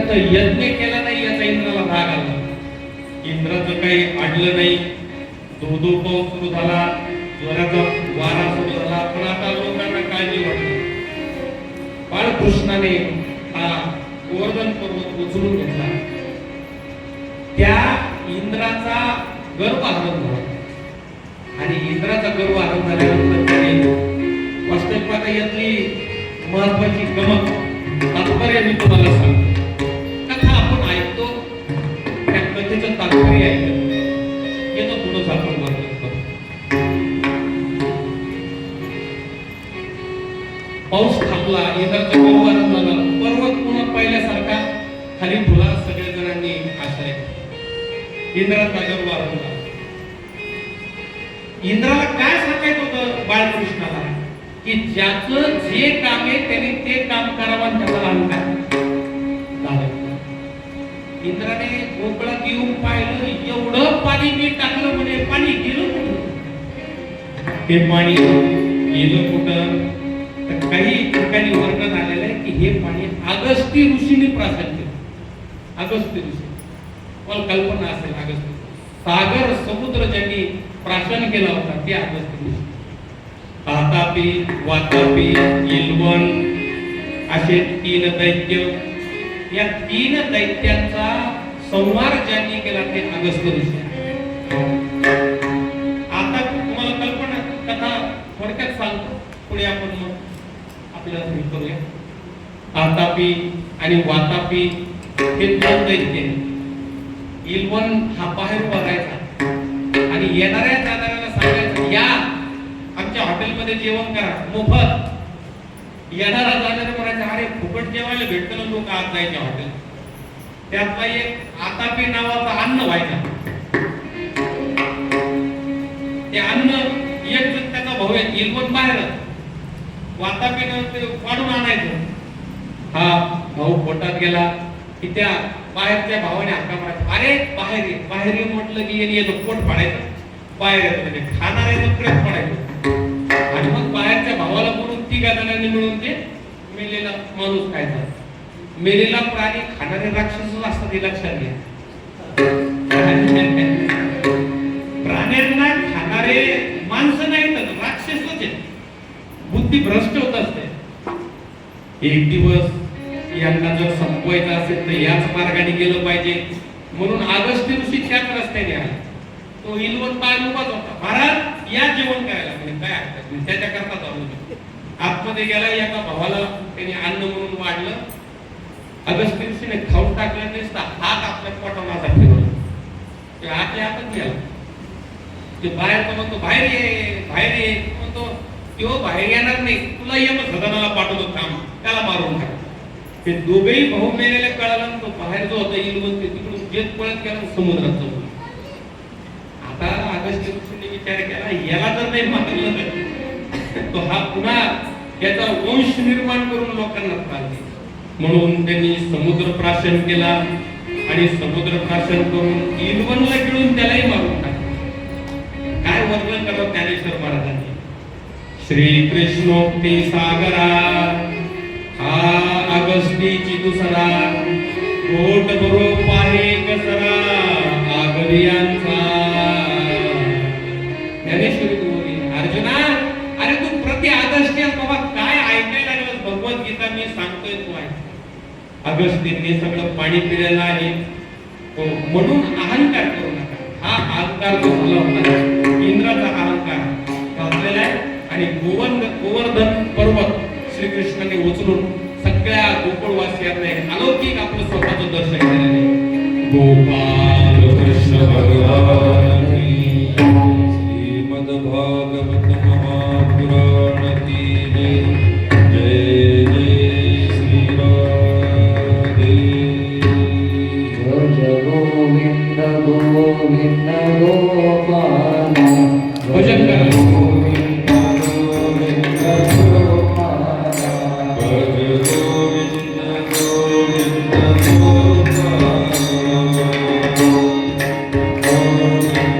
तिथं यज्ञ केला नाही याचा इंद्राला राग आला. इंद्राचं काही अडलं नाही. धो पाऊस सुरू झाला, जोराचा वारा सुरू झाला, पण आता लोकांना काळजी वाटली. बाळकृष्णाने हा गोवर्धन पर्वत उचलून घेतला. त्या इंद्राचा गर्व हरण झाला आणि इंद्राचा गर्व हरण झाल्यानंतर त्याने वास्तविक यातली महत्वाची गमत तात्पर्य मी तुम्हाला सांगतो. कथा आपण ऐकतो, त्या कथेचं तात्पर्य ऐकतो. येतो पुढं आपण वर्णन करतो. पाऊस थांबला, इंद्राचं गर्व हरण झालं, पर्वत पुन्हा पहिल्यासारखा खाली फुला. सगळ्या जणांनी आश्रय. इंद्राचा गर्व हरण झाला. इंद्राला काय सांगायचं होतं बाळकृष्णाला की ज्याचं जे काम आहे त्याने ते काम करावं, त्याचा अहंकार झालं. इंद्राने गोकुळात येऊन पाहिलं, एवढं पाणी मी टाकलं म्हणे, पाणी गेलं कुठं? ते पाणी गेलं कुठं? तर काही ठिकाणी वर्णन आलेलं आहे की हे पाणी अगस्ती ऋषीने प्राशन केलं. अगस्ती ऋषी, मला कल्पना असेल, अगस्ती सागर समुद्र ज्यांनी प्राशन केला होता ते अगस्ती ऋषी. आतापी, वातापी, इल्वन असे 3 दैत्य. या 3 दैत्यांचा संहार ज्यांनी केला ते अगस्त्य ऋषी. आता तुम्हाला कल्पना, कथा थोडक्यात सांगतो, पुढे आपण मग आपल्याला हे करूया. आतापी आणि वातापी हे 2 दैत्य. इल्वन हा बाहेर बघायचा आणि येणाऱ्या जाणाऱ्याला सांगायचं या आमच्या हॉटेलमध्ये जेवण करा मोफत. येणारा जाणारा म्हणायचा अरे फुकट जेवायला भेटतं ना, लोक आज जायचे हॉटेल. त्यातला एक आतापी नावाचा अन्न व्हायचा. ते अन्न एक त्याचा भाऊ आहे इल्वन बाहेर, वातापीनं ते काढून आणायचं. हा भाऊ पोटात गेला की त्या बाहेरच्या भावाने हाका मारायचा, अरे बाहेर ये, बाहेर ये म्हटलं की येतो पोट फाडायचं, बाहेर येतो म्हणजे खाणाऱ्याचं प्रेत पडायचं. आणि मग बाहेरच्या भावाला म्हणून 3 जणांनी मिळून ते मेलेला माणूस खायचा. मेलेला प्राणी खाणारे राक्षसच असतात हे लक्षात घ्या. प्राण्यांना खाणारे माणसं नाहीत, राक्षसच आहेत. बुद्धी भ्रष्ट होत असते. एक दिवस यांना जर संपवायचं असेल तर याच मार्गाने गेलं पाहिजे म्हणून अगस्त्य ऋषी त्याच रस्त्याने आला. तो इल्वन पाय उभाच होता. महाराज या जेवण करायला, म्हणजे काय हरकत नाही, त्याच्याकरता चालू. आतमध्ये गेला, एका भावाला त्याने अन्न म्हणून वाढलं. अगस्त्य ऋषीने खाऊन टाकलं, नसता हात आपल्या पोटाला फिरवला. ते आतल्या हातात गेला. ते बाहेर म्हणतो बाहेर ये, बाहेर ये. म्हणतो तो बाहेर येणार नाही, तुला ये मग सदनाला पाठवतो, काम त्याला मारून टाक. ते दोघेही भाऊ मेलेले कळाला. तो बाहेर जो होता इल्वन ते तिकडून जेत पळत गेला समुद्रात जाऊन. आता अगस्त्य ऋषीने विचार केला याला जर नाही मारलं तो हा पुन्हा त्याचा वंश निर्माण करून लोकांना त्रास देईल. म्हणून त्यांनी समुद्र प्राशन केला आणि समुद्र प्राशन करून इल्वनला गिळून त्यालाही मारून टाकलं. काय वर्णन करत ज्ञानेश्वर महाराजांनी. श्रीकृष्णोक्ती सागरा हा अगस्तीची दुसरा, कोट बरो पाहे कसरा आगरियांचा. ज्ञानेश्वरी बोलली, अर्जुना अरे तू प्रति अगस्त्य बाबा काय ऐकायला लागलास? भगवद्गीता मी सांगतोय तू ऐक. अगस्त्यांनी सगळं पाणी पिलेलं आहे म्हणून अहंकार करू नका. हा अहंकार जो झाला होता इंद्राचा अहंकार घातलेला आहे. आणि गोवर्धन पर्वत श्रीकृष्णाने उचलून सगळ्या गोकुळवासियांना अलौकिक आपलं स्वतःचं दर्शन केलेलं आहे. गोपाल कृष्ण भगवान श्रीमद भागवत महापुराण की जय जय श्री राधे. जय गोविंद गोविंद गोपाल. भजन करा. Thank you.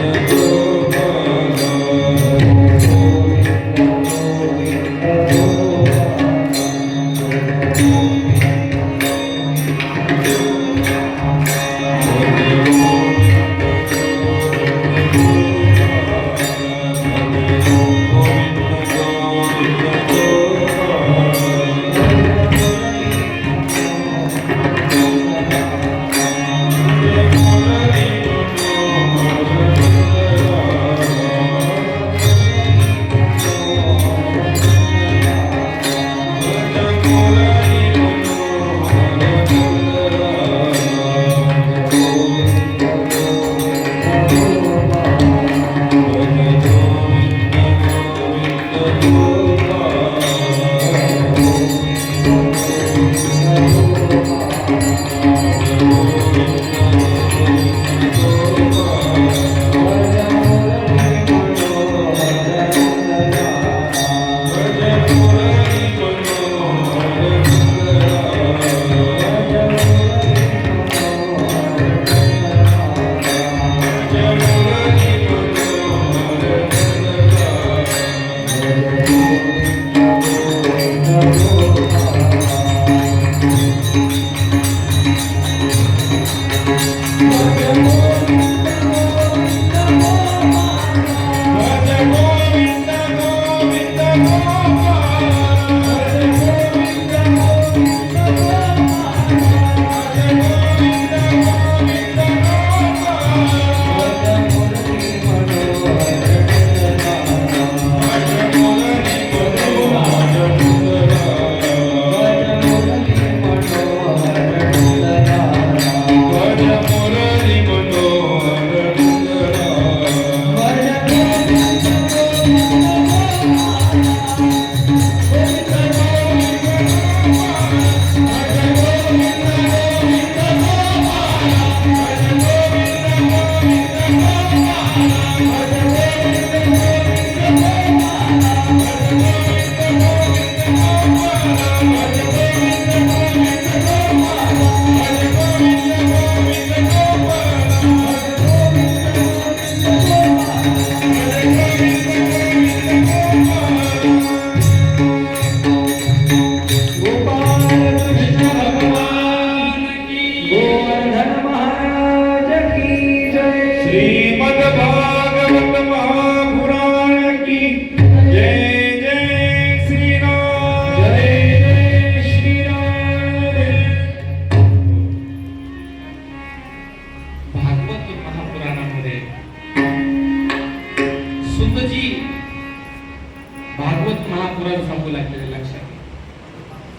भागवत महापुराण सांगू लागलेले लक्षात घ्या.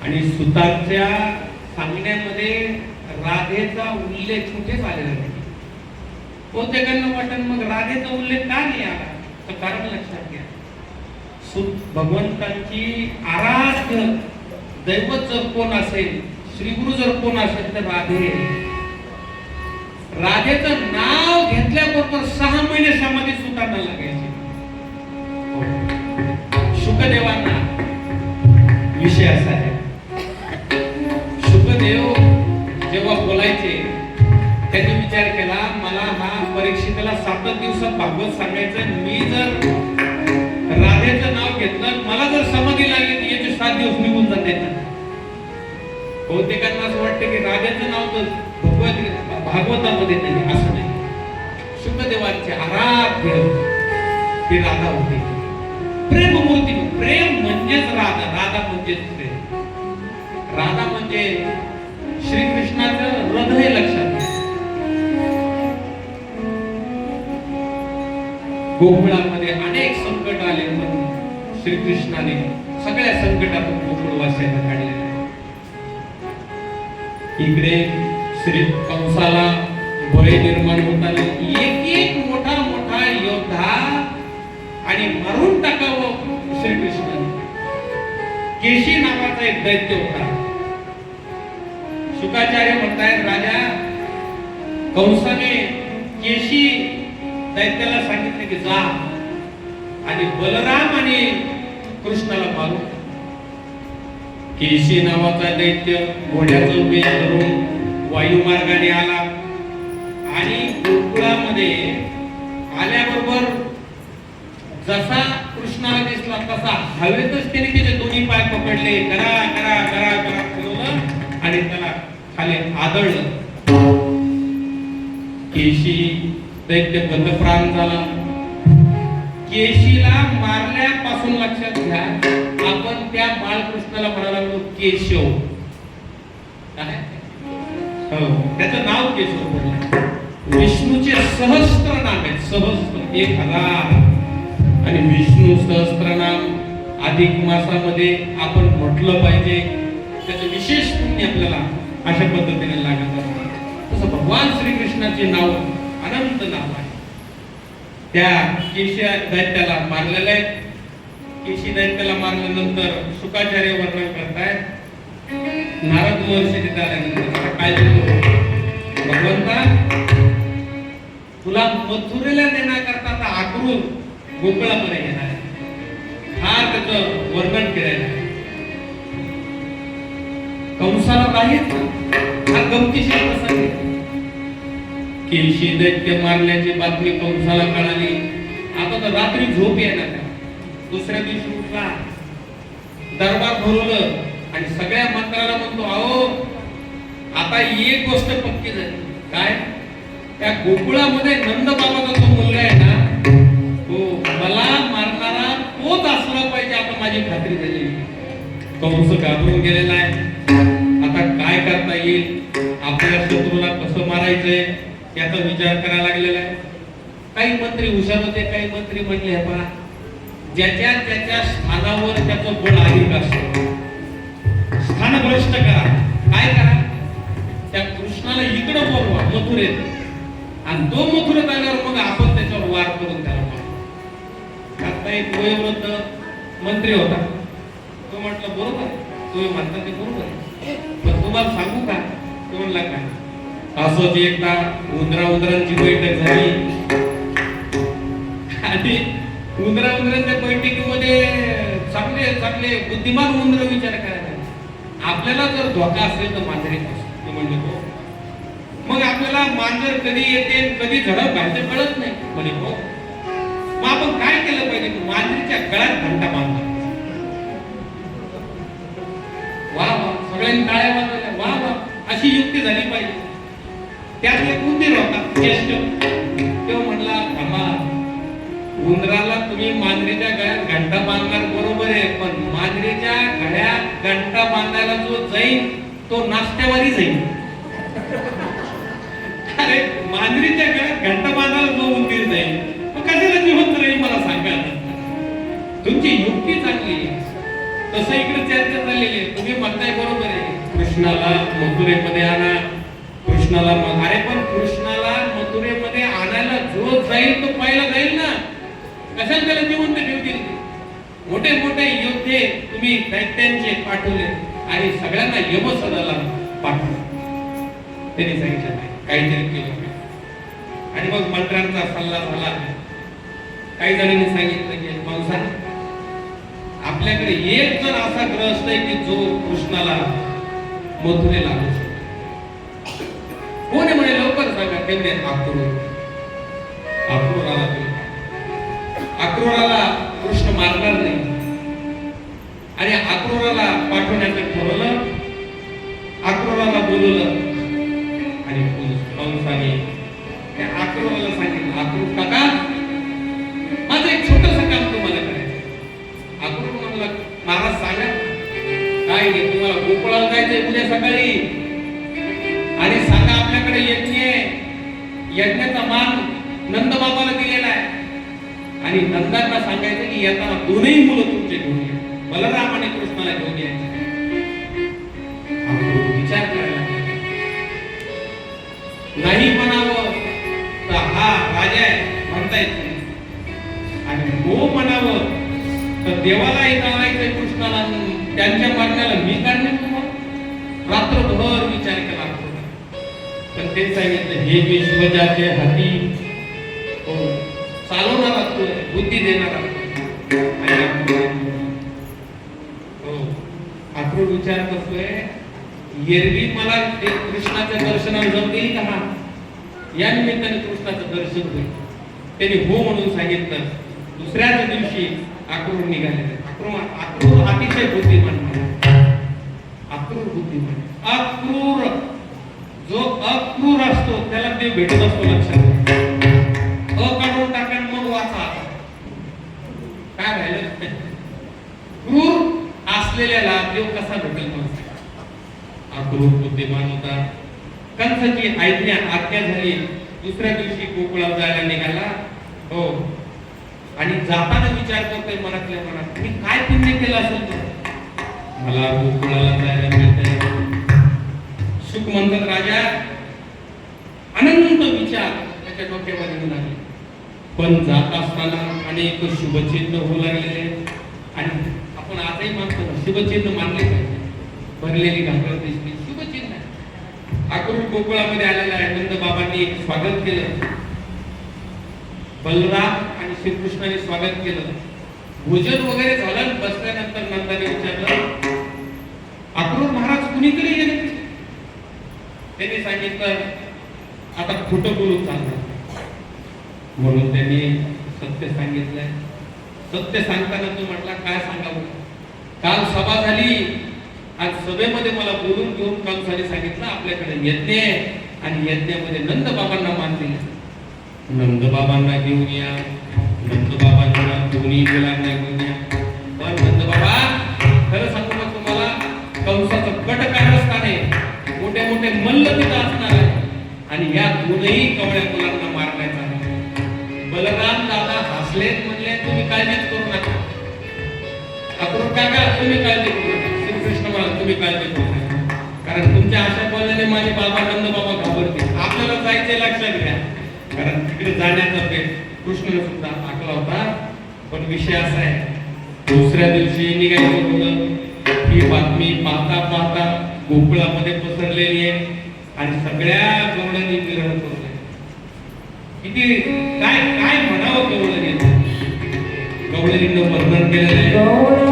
आणि सुतांच्या सांगण्यामध्ये राधेचा उल्लेख कुठेच आलेला नाही. बहुतेकांना वाटत मग राधेचा उल्लेख का नाही आला, तर कारण लक्षात घ्या. भगवंतांची आराध्य दैवत जर कोण असेल, श्रीगुरु जर कोण असेल तर राधे. राधेचं नाव घेतल्याबरोबर 6 महिने समाधी सुतांना लागायची. शुकदेवांना विषय असा आहे, शुकदेव जेव्हा बोलायचे त्यांनी विचार केला, मला हा परीक्षितेला 7 दिवसात भागवत सांगायचं, मी जर राधेचं नाव घेतलं, मला जर समाधी लागली तर याचे 7 दिवस निघून जाते. बहुतेकांना असं वाटतं की राधेचं नाव तर भागवतामध्ये नाही, असं नाही. शुकदेवांचे आराध्य ती राधा होती. प्रेममूर्ती, प्रेम म्हणजेच राधा, राधा म्हणजेच प्रेम. राधा म्हणजे श्रीकृष्णाचं हृदय लक्षात घ्या. गोकुळामध्ये अनेक संकट आले, पण श्रीकृष्णाने सगळ्या संकटातून गोकुळवासियांना काढलेलं आहे. इकडे श्री कंसाला भय निर्माण होताना एक एक मोठा मोठा योद्धा आणि मारून टाकावं श्रीकृष्णाने. केशी नावाचा एक दैत्य होता. शुकाचार्य म्हणतायत, राजा कंसाने केशी दैत्याला सांगितले की जा आणि बलराम आणि कृष्णाला मारू. केशी नावाचा दैत्य घोड्याचं वेग धरून वायुमार्गाने आला आणि गोकुळामध्ये आल्याबरोबर जसा कृष्णाला दिसला तसा हवेतच त्याने त्याचे दोन्ही पाय पकडले, करा करा करा करा फिरवलं आणि त्याला खाली आदळलं. केशी दैत्य गतप्राण झाला. केशीला मारल्यापासून लक्षात घ्या, आपण त्या बाळकृष्णाला म्हणायला लागलो केशव. हो, त्याचं नाव केशव पडलं. विष्णूचे सहस्त्र नाम आहेत, सहस्त्र 1000. आणि विष्णू सहस्त्रनाम अधिक मासामध्ये आपण म्हटलं पाहिजे, त्याचं विशेष पुण्य आपल्याला अशा पद्धतीने लागत असतं. तसं भगवान श्रीकृष्णाचे नाव अनंत नाव आहे. त्या केशी दैत्याला मारलेलं आहे. केशी दैत्याला मारल्यानंतर शुकाचार्य वर्णन करतायत, नारद महर्षी तिथे आल्यानंतर काय बोलतो, भगवंता तुला मथुरेला नेण्याकरता आता आक्रोश गोकुळामध्ये येणार आहे. हा त्याचं वर्णन केलेलं आहे. कंसाला नाहीच हा गमतीशीर प्रसंग आहे. केशी दैत्य मारल्याची बातमी कंसाला कळाली. आता तर रात्री झोप येणार. दुसऱ्या दिवशी उठला, दरबार भरवलं आणि सगळ्या मंत्र्याला म्हणतो, अहो आता एक गोष्ट पक्की झाली. काय? त्या गोकुळामध्ये नंद बाबाचा जो मुलगा आहे ना, तो मला मारणारा तोच असला पाहिजे, आता माझी खात्री झाली. कंस घाबरून गेलेला आहे. आता काय करता येईल, आपल्या शत्रूला कसं मारायचंय याचा विचार करायला लागलेला आहे. काही मंत्री हुशार होते, काही मंत्री म्हणले, हे पहा ज्याच्या त्याच्या स्थानावर त्याचं बळ अधिक असतं, स्थान भ्रष्ट करा. काय करा, त्या कृष्णाला इकडं बोलवा मथुरेत, आणि तो मथुरेत आल्यावर मग आपण त्याच्यावर वार करून त्याला मारू. आता एक वयोवृद्ध मंत्री होता. तो म्हटलं बरोबर, तुम्ही म्हणता ते बरोबर आहे, पण तुम्हाला सांगू का? तो म्हणला काय, असंच एकदा उंदरांची बैठक झाली आणि उंदरांच्या बैठकीमध्ये चांगले चांगले बुद्धिमान उंदर विचार करायला, आपल्याला जर धोका असेल तर मांजरे म्हणजे तो, मग आपल्याला मांजर कधी येते कधी झडप घालते कळत नाही म्हणे. हो, मग आपण काय केलं पाहिजे, मांजरीच्या गळ्यात घंटा बांधला. वा वा, सगळ्यांनी टाळ्या वाजवल्या. वा वा, अशी युक्ती झाली पाहिजे. त्यात एक उंदीर होता ज्येष्ठ. तो म्हणला, थांबा, उंदराला तुम्ही मांजरीच्या गळ्यात घंटा बांधणार बरोबर आहे, पण मांजरीच्या गळ्यात घंटा बांधायला जो जाईल तो नाश्त्यावारी जाईल. अरे मांजरीच्या गळ्यात घंटा बांधायला जो उंदीर जाईल तो कशाला जिवंत राहील मला सांगा. तुमची युक्ती चांगली, तसं इकडे चर्चा चाललेली आहे. तुम्ही म्हणताय बरोबर आहे, कृष्णाला मथुरेमध्ये आणा, कृष्णाला अरे पण कृष्णाला मथुरेमध्ये आणायला जो जाईल तो पहिला जाईल ना. कशाला त्याला जिवंत ठेवतील? मोठे मोठे योद्धे तुम्ही दैत्यांचे पाठवले आणि सगळ्यांना यमसदनाला पाठवलं. त्यांनी सांगितलं नाही, काहीतरी केलं नाही. आणि मग मंत्र्यांचा सल्ला झाला. काही जणांनी सांगितलं की कंसा, आपल्याकडे एक जण असा ग्रस्त आहे की जो कृष्णाला मथुरेला आणू शकतो. कोण आहे म्हणे? लवकर सांगा. तेवढे अक्रूराला अक्रूराला कृष्ण मारणार नाही आणि अक्रूराला पाठवण्याचं ठरवलं. अक्रूराला बोलवलं आणि कंसाने त्या अक्रूराला सांगितलं, अक्रूर काका, माझं एक छोटंसं काम तुम्हाला करायचं. अक्रूर म्हणला, महाराज सांगा. काय नाही, तुम्हाला गोकुळाला जायचंय उद्या सकाळी आणि सांगा आपल्याकडे यज्ञ आहे. यज्ञाचा मान नंद बाबाला दिलेला आहे आणि नंदांना सांगायचं की येताना दोन्ही मुलं तुमचे घेऊन या, बलराम आणि कृष्णाला घेऊन यायचे. विचार करायला नाही म्हणावं तर हा राजा आहे म्हणता येत नाही, आणि हो म्हणावं तर देवालाही जावायचंय कृष्णाला, त्यांच्या मागण्याला मी काढणे. रात्रभर विचार केला पण ते सांगितलं, हे विश्वजाचे हाती चालवणारा तू, बुद्धी देणारा. अक्रूर विचार करतोय, एरवी मला कृष्णाच्या दर्शनाला जाऊन देईल का? या निमित्ताने कृष्णाचं दर्शन होईल. त्यांनी हो म्हणून सांगितलं. दुसऱ्याच दिवशी अक्रूर निघाले. अक्रूर अतिशय बुद्धिमान. अक्रूर बुद्धिमान. अक्रूर जो अक्रूर असतो त्याला देव भेटत असतो. लक्षात काढून टाका मग वाचा. काय राहिलं? क्रूर असलेल्याला देव कसा भेटेल? मग अक्रूर बुद्धिमान होता. कंसाची आज्ञा झाली. दुसऱ्या दिवशी गोकुळाला जायला निघाला. हो, आणि जाताना विचार करतोय मनातल्या मनात, मी काय पुण्य केलं असेल तर मला गोकुळाला जायला मिळतंय. सुख म्हणतात राजा, अनंत विचार त्याच्या डोक्यामध्ये येऊन आले. पण जात असताना अनेक शुभचिन्ह होऊ लागलेले आणि आपण आजही मानतो ना, शुभचिन्ह मानले पाहिजे. भरलेली घागर दिसली, शुभचिन्ह. अक्रूर गोकुळामध्ये आलेला आहे. नंद बाबांनी स्वागत केलं. बलराम आणि श्रीकृष्णाने स्वागत केलं. भोजन वगैरे झालं. बसल्यानंतर नंदाने विचारलं, अक्रूर महाराज कुणीकडे गेले? त्यांनी सांगितलं, आता खोटं बोलून चाललं. म्हणून त्यांनी सत्य सांगितलंय. सत्य सांगताना तू म्हटला, काय सांगावं? काल सभा झाली, आज सभेमध्ये मला बोलून घेऊन कंसाने सांगितलं आपल्याकडे यज्ञ आहे आणि यज्ञामध्ये नंद बाबांना मान दिला. नंद बाबांना घेऊन या. नंद बाबांना दोन्ही मुलांना घेऊन या. पण नंद बाबा, खरं सांगू का तुम्हाला, कंसाचं गट कारस्थान आहे. मोठे मोठे मल्ल तिथं असणार आहे आणि या दोनही कवळ्या मुलांना मारण्याचा आहे. बलराम दादा हसलेत, म्हणले तुम्ही काळजीच करू नका. अक्रूर काका तुम्ही काळजी करू नका. श्रीकृष्ण म्हणाले तुम्ही काळजी करू नका, कारण तुमच्या अशा बोलण्याने माझे बाबा नंद बाबा घाबरतील. आपल्याला जायचे लक्षात घ्या, कारण तिकडे जाण्याचा कृष्णाने सुद्धा आखला होता. पण विषय असा आहे, दुसऱ्या दिवशी निघायचं होतं. ही बातमी पाहता पाहता गोकुळामध्ये पसरलेली आहे आणि सगळ्या गवळणी विरह करतोय. किती काय काय म्हणावं गवळणी. गवळणीनं वर्णन केलेलं आहे.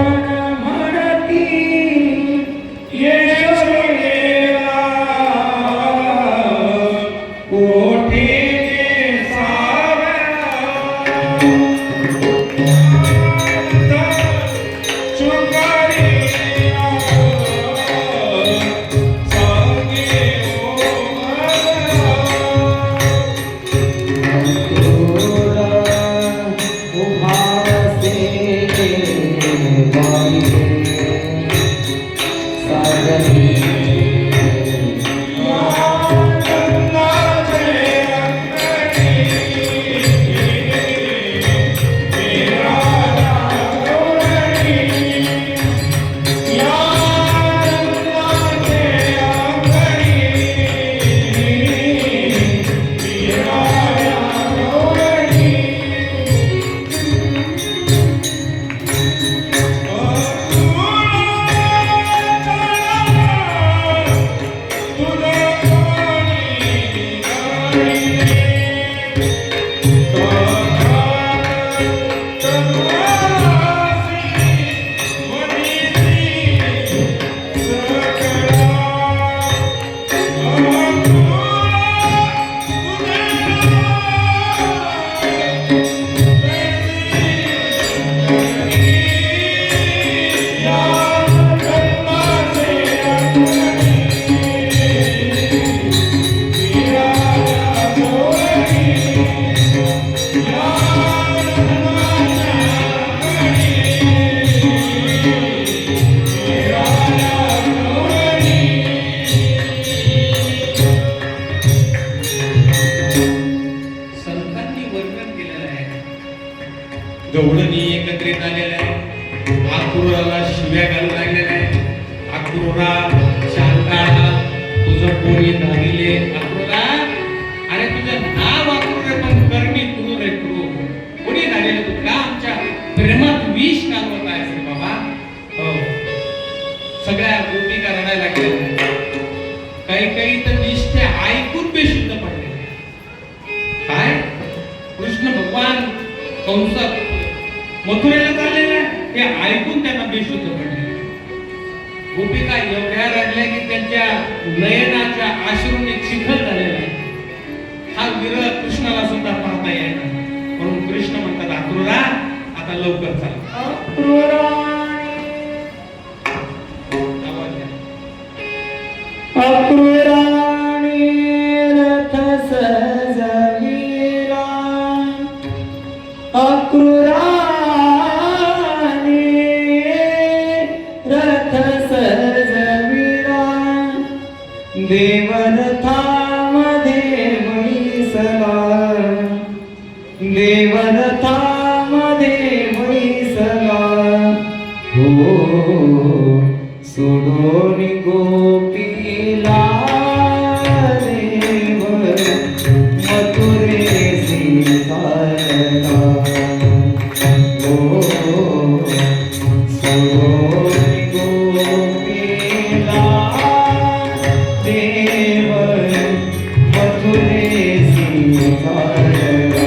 Bye. शिव्या घालू लागलेल्या आहे. अक्रूरा शांता, तुझं कोणी धारिले अक्रूरा, अरे तुझं नाव अक्रूर आहे पण करणी क्रूर आहे क्रूर. कोणी धारिले तू का आमच्या प्रेमात विष घालवत आहेस रे बाबा? हो, सगळ्या गोपिका रडायला लागल्या. काही तर निष्ठे ऐकून बेशुद्ध पडले. काय कृष्ण भगवान कंसात मथुरेला चाललेला हे ऐकून त्यांना बेशुद्ध पडले. गोपिका एवढ्या रडल्या की त्यांच्या नयनाच्या अश्रूने चिखल झालेला आहे. हा विरह कृष्णाला सुद्धा पाहता येणार. म्हणून कृष्ण म्हणतात अक्रूरा आता लवकर चला. अक्रूराणी रथ सजविला, अक्रूराणी रथ सजविला, देवरथामध्ये बैसला, देवरथामध्ये बैसला. हो सोडून गोपीला देव मथुरेसी चालला. हो सोडून गोपीला देव मथुरेसी चालला.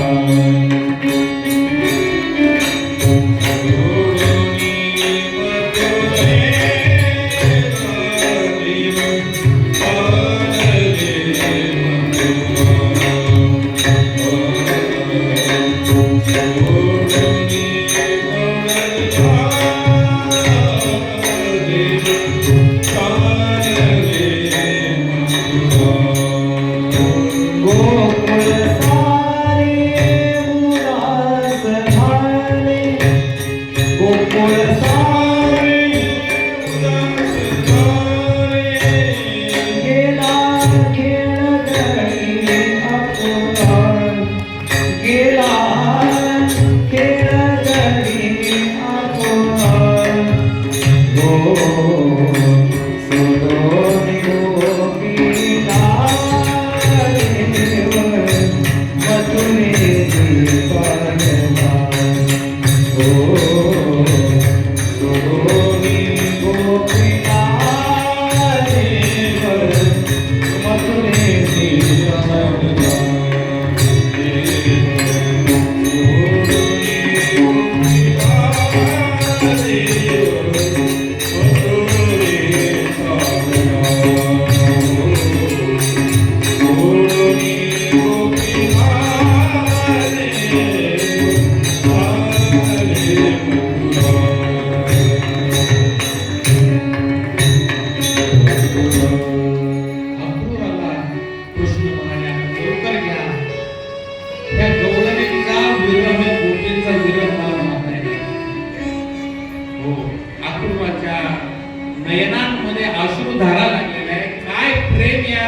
नयनांमध्ये अश्रुधारा लागलेल्या आहे. काय प्रेम या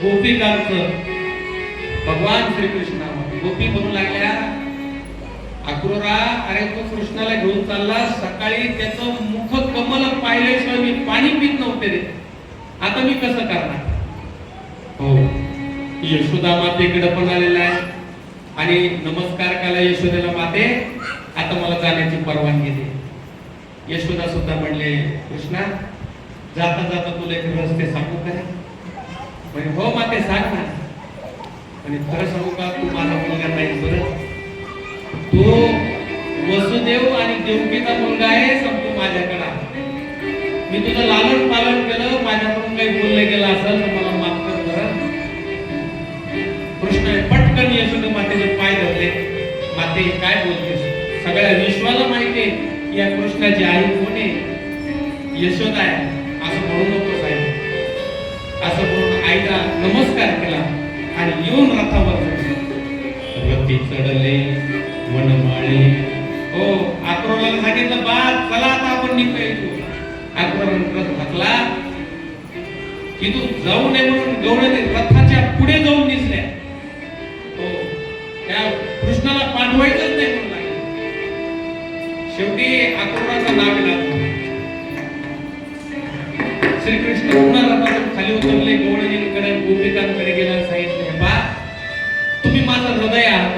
गोपिकांचं भगवान श्रीकृष्णावर. गोपी म्हणू लागल्या अक्रूरा, अरे तो कृष्णाला घेऊन चालला, सकाळी त्याचं मुख कमल पाहिल्याशिवाय मी पाणी पित नव्हते रे, आता मी कसं करणार? हो, यशोदा मातेकडे पण आलेला आहे आणि नमस्कार केला यशोदेला, माते आता मला जाण्याची परवानगी दे. यशोदा सुद्धा म्हणले कृष्णा, जाता जाता तुला एक रस्ते सांगू का? म्हणजे हो माते सांग ना. आणि खरं सांगू का, तू माझा मुलगा नाही, बरं तो वसुदेव आणि देवकीचा मुलगा आहे, सांगतो माझ्याकडे. मी तुझं लालन पालन केलं, माझ्याकडून काही बोललं गेलं असेल तर मला माफ कर बरं. कृष्ण पटकन यशोदा मातेचे पाय धरले. माते काय बोलतेस? सगळ्या विश्वाला माहिती आहे या कृष्णाची आई कोण आहे, यशोदा आहे. असं म्हणू नको साहेब. असं म्हणून आईला नमस्कार केला आणि येऊन रथावर चढले. रथी चढले वनमाळी. हो, अक्रूराला सांगितलं बा चला आता आपण निघतो. अक्रूराने रथ घातला की तू जाऊ नये म्हणून गौरवने रथाच्या पुढे जाऊन दिसल्या. हो, त्या कृष्णाला पाठवायचंच नाही म्हणून लागले. शेवटी अक्रूराचा नाव लागला. श्रीकृष्ण पुन्हा रथातून खाली उतरले, गवळणीकडे गोपिकांकडे गेला, सांगितले, बा तुम्ही माझं हृदय आहात,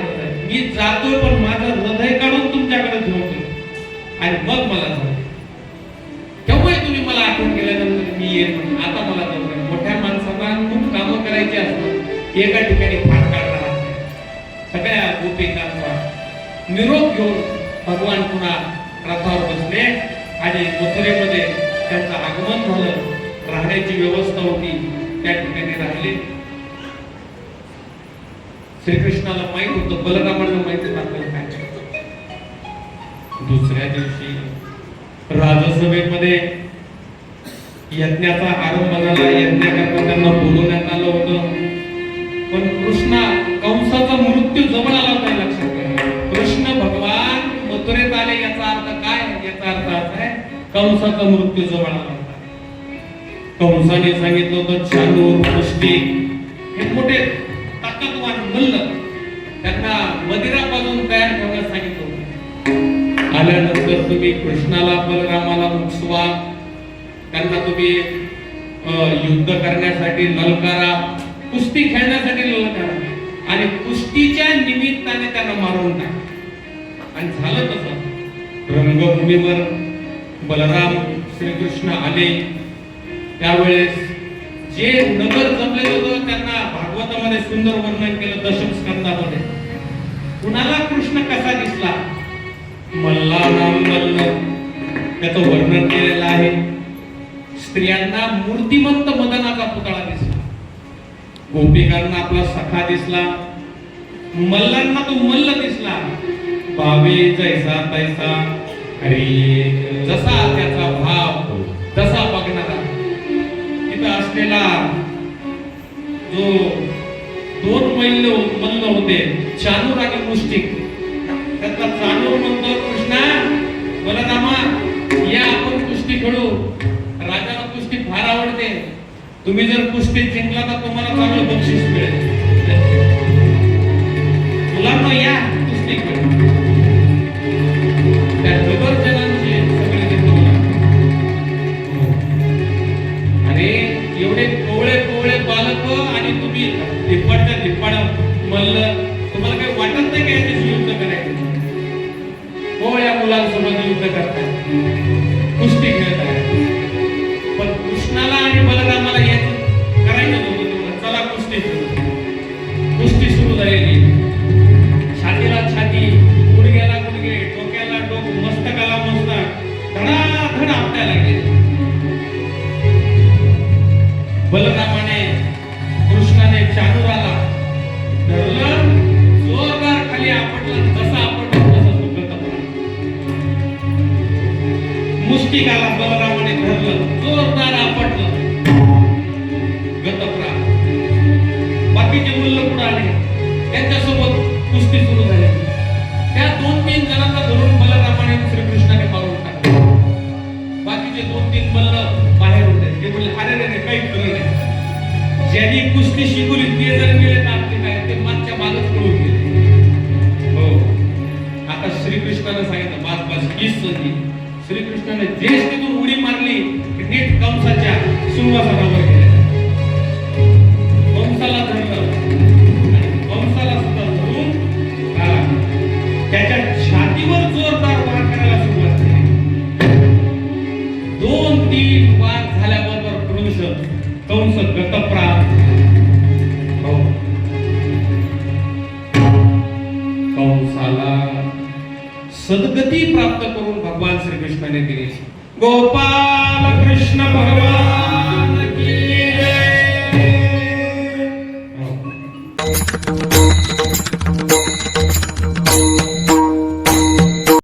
मी जातोय पण माझं हृदय काढून तुमच्याकडे ठेवतो आणि मग मला जाऊ. केव्हाही तुम्ही मला आठवण केल्यानंतर मी येईल, पण आता मला जाऊ द्या. मोठ्या माणसांना खूप कामं करायची असतात, एका ठिकाणी फार काढणार असते. सगळ्या गोपिकांचा निरोप घेऊन भगवान पुन्हा रथावर बसले आणि मथुरेमध्ये त्यांचं आगमन झालं. राहण्याची व्यवस्था होती, त्या ठिकाणी राहिले. श्रीकृष्णाला माहित होतं, बलरामाला माहिती आपल्याला काय. दुसऱ्या दिवशी राजसभेमध्ये यज्ञाचा आरंभ झाला. यज्ञाकरता त्यांना बोलवण्यात आलं होतं, पण कंसाचा मृत्यू जवळ आला होता. लक्षात घ्या, कृष्ण भगवान मथुरेत आले याचा अर्थ काय? याचा अर्थ असा आहे, कंसाचा मृत्यू जवळ आला होता. कंसाने सांगितलं होतं, चाणूर, मुष्टिक हे मोठे ताकदवान मल्ल, त्यांना मदिरा पाजून तयार ठेवण्यास सांगितलं होतं. आल्यानंतर तुम्ही कृष्णाला बलरामाला मुक्सवा, त्यांना तुम्ही युद्ध करण्यासाठी ललकारा, कुस्ती खेळण्यासाठी ललकारा आणि कुस्तीच्या निमित्ताने त्यांना मारून टाका. आणि झालं तसं. रंगभूमीवर बलराम श्रीकृष्ण आले. त्यावेळेस जे नगर जमले होतं त्यांना भागवतामध्ये सुंदर वर्णन केलं, दशम स्कंदामध्ये. कुणाला कृष्ण कसा दिसला? मल्लानाम मल्ल, त्याचं वर्णन केलेलं आहे. स्त्रियांना मूर्तिमंत मदनाचा पुतळा दिसला, गोपिकांना आपला सखा दिसला, मल्लांना तो मल्ल दिसला. भावे जैसा तैसा, अरे जसा त्याचा भाव तसा बघणारा. तिथं असलेला जो दोन मल्ल होते, चाणूर आणि मुष्टिक, त्यातला चाणूर म्हणतो, कृष्णा बलरामा या आपण कुस्ती खेळू, राजाला कुस्ती फार आवडते, तुम्ही जर कुस्ती जिंकला तर तुम्हाला चांगलं बक्षीस मिळेल, मुलांना या कुस्ती खेळू. त्या जनांचे सगळे अरे एवढे कोवळे कोवळे बालक आणि तुम्ही धिप्पाडच्या धिप्पाड मल्ल, तुम्हाला काही वाटत नाही का याच्याशी युद्ध करायचं? कोवळ्या मुलांसोबत युद्ध करताय, कुस्ती खेळताय. पण कृष्णाला आणि बलरामाला याचं करायचं नव्हतं तेवढं. चला कुस्ती खेळू. कुस्ती सुरू झालेली. छातीला छाती, गुडघ्याला गुडघे, डोक्याला डोक, मस्तकाला मस्तक, धडाधड आपल्याला गेले. बलरामाने कृष्णाने चाणूराला धरलं, जोरदार खाली आपटलं. जसा आपटलं तसा सुखत पडला. मुष्टिकाला बलरामाने धरलं, जोरदार आपटलं, गतप्रा. बाकीचे मुलं पुढे आले, त्यांच्यासोबत कुस्ती सुरू झाली. त्या 2-3 जणांना धरून बलरामाने श्रीकृष्णाने मारून टाकलं. बाकीचे 2-3 मल्ल बाहेर होते. ते बोलले, अरे रे काही खरं नाही, ज्यांनी कुस्ती शिकवली ते जर गेले तर आपले काय, ते मागच्या मागच पळून गेले. हो, आता श्रीकृष्णाने सांगितलं, बास बास हीच संधी. श्रीकृष्णाने जेच तिथून उडी मारली, नीट कंसाच्या सिंहासनावर गेले. कंसाला धरलं आणि कंसाला सुद्धा धरून त्याच्या छातीवर जोरदार वार करायला सुरुवात केली. 2-3 वार झाल्याबरोबर कंस गतप्राप्त. हो, कंसाला सद्गती प्राप्त करून भगवान श्रीकृष्णाने दिली. गोपाल कृष्ण भगवान